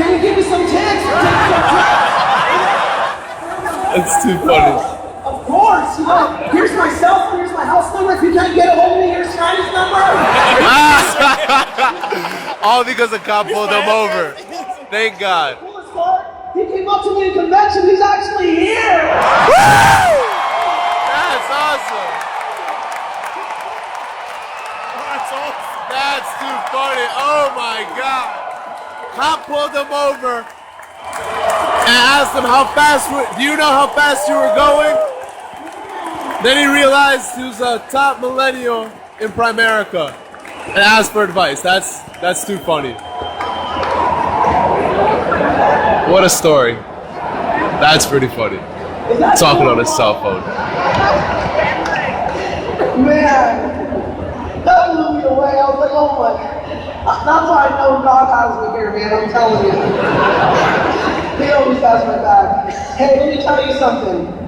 can you give me some tips? It's too funny. Of course, you know, here's my cell phone, here's my house number. If you can't get a hold of me, here's China's number. All because the cop pulled him over. Thank God. He came up to me in convention. He's actually here. That's awesome. That's too funny. Oh my God. Cop pulled him over and asked him how fast. Do you know how fast you were going? Then he realized he was a top millennial in Primerica and asked for advice. That's too funny. What a story. That's pretty funny. Talking on his cell phone. Man, that blew me away. I was like, oh my. That's why I know God has me here, man. I'm telling you. He always has my back. Hey, let me tell you something.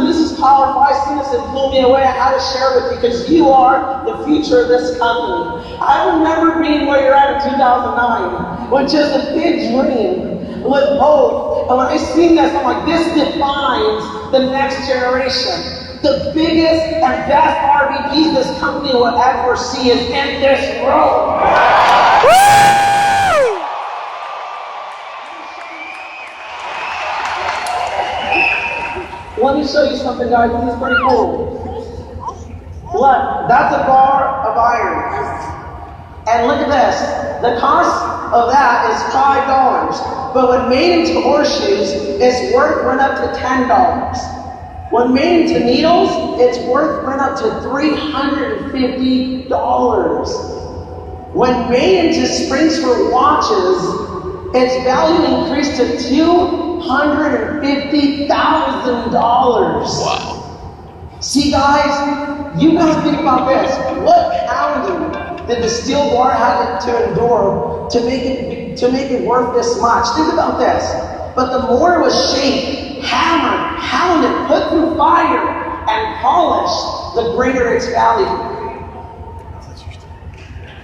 This is powerful. I seen this, it blew me away. I had to share with you because you are the future of this company. I remember being where you're at in 2009, which is a big dream with both. And when I seen this, I'm like, this defines the next generation. The biggest and best RVPs this company will ever see is in this room. Let me show you something, guys. This is pretty cool. Look, that's a bar of iron. And look at this. The cost of that is $5. But when made into horseshoes, it's went up to $10. When made into needles, it's went up to $350. When made into springs for watches, its value increased to $250,000. Wow. See, guys, you gotta think about this. What pounding did the steel bar have to endure to make it worth this much? Think about this. But the more it was shaped, hammered, pounded, put through fire, and polished, the greater its value.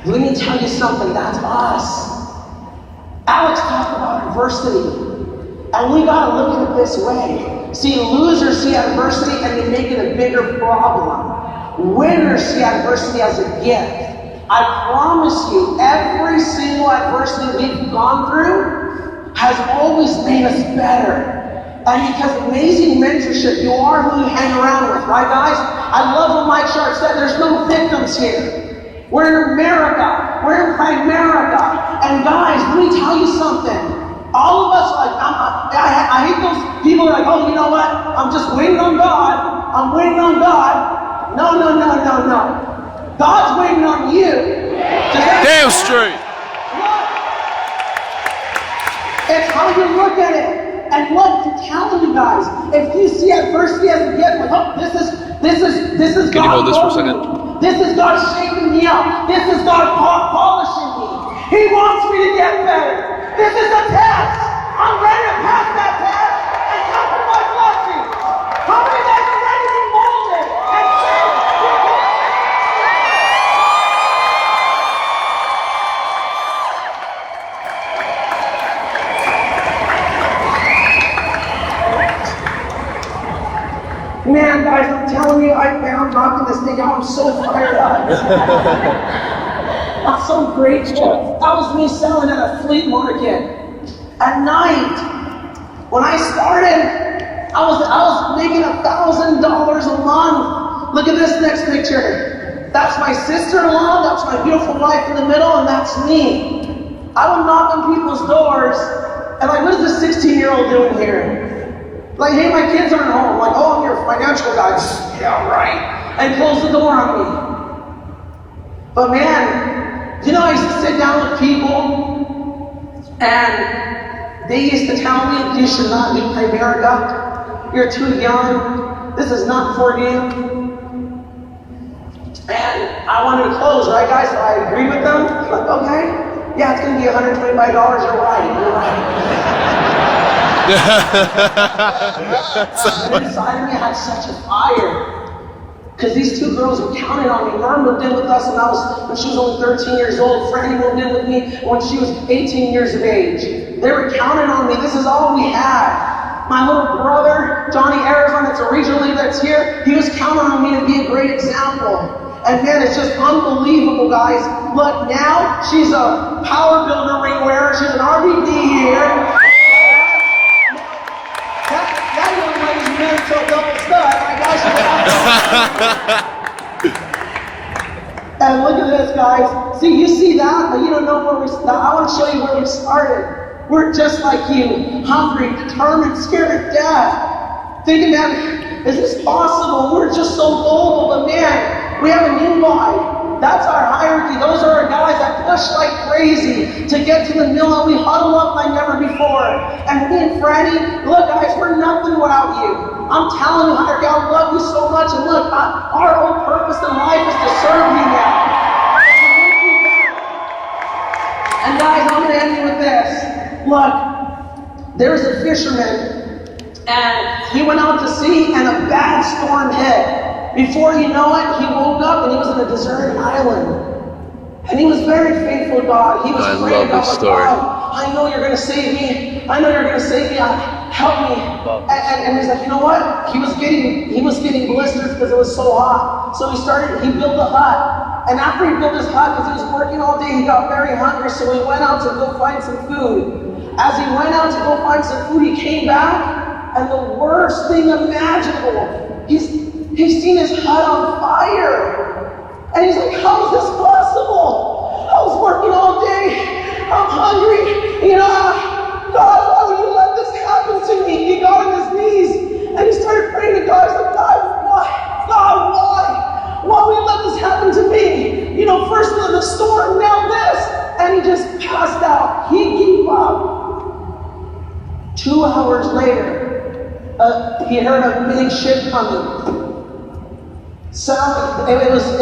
Let me tell you something, that's us. Alex talked about adversity, and we gotta look at it this way. See, losers see adversity and they make it a bigger problem. Winners see adversity as a gift. I promise you, every single adversity we've gone through has always made us better. And because amazing mentorship, you are who you hang around with, right guys? I love what Mike Sharp said, there's no victims here. We're in America, we're in Primerica. And guys, let me tell you something. All of us, like, I hate those people who are like, oh, you know what? I'm just waiting on God. I'm waiting on God. No. God's waiting on you. Damn straight. It's how you look at it. And what to tell you guys, if you see adversity as a gift, like, oh, this is God. Can you hold this for a second? This is God shaping me up. This is God polishing me. He wants me to get better. This is a test. I'm ready to pass that test and come for my blessing. How many guys are ready to be molded and shaped? Man, guys, I'm telling you, I'm knocking this thing out. I'm so fired up. I'm so grateful. That was me selling at a flea market at night. When I started, I was making $1,000 a month. Look at this next picture. That's my sister-in-law. That's my beautiful wife in the middle, and that's me. I would knock on people's doors, and like, what is this 16-year-old doing here? Like, hey, my kids aren't home. Like, oh, I'm your financial guy. Yeah, right. And close the door on me. But man, you know, I used to sit down with people, and they used to tell me, you should not do Primerica. You're too young. This is not for you. And I wanted to close, right, guys? So I agreed with them. Like, okay, yeah, it's going to be $125. You're right. Inside of me, I had such a fire. Because these two girls were counting on me. Mom moved in with us when she was only 13 years old. Franny moved in with me when she was 18 years of age. They were counting on me. This is all we had. My little brother, Johnny Arizona, that's a regional leader that's here, he was counting on me to be a great example. And man, it's just unbelievable, guys. Look, now she's a power builder ring wearer. She's an RVD here. That young lady's married to a double stud. My gosh. And look at this, guys. See, you see that, but you don't know where we started. I want to show you where we started. We're just like you, hungry, determined, scared to death. Thinking that, is this possible? We're just so gullible, but man, we have an invite. That's our hierarchy. Those are our guys that push like crazy to get to the mill, and we huddle up like never before. And me and Franny, look guys, we're nothing without you. I'm telling you, hierarchy, I love you so much. And look, our whole purpose in life is to serve you now. And guys, I'm going to end you with this. Look, there's a fisherman, and he went out to sea, and a bad storm hit. Before you know it, he woke up, and he was in a deserted island. And he was very faithful to God. He was praying about God. I know you're going to save me. I know you're going to save me. Help me. And he's like, you know what? He was getting blisters because it was so hot. So he built a hut. And after he built his hut, because he was working all day, he got very hungry. So he went out to go find some food. As he went out to go find some food, he came back, and the worst thing imaginable. He's seen his hut on fire. And he's like, how is this possible? I was working all day. I'm hungry. You know, God, why would you let this happen to me? He got on his knees, and he started praying to God. He's like, God, why? God, why? Why would you let this happen to me? You know, first the storm, now this. And he just passed out. He gave up. 2 hours later, he heard a big ship coming. It was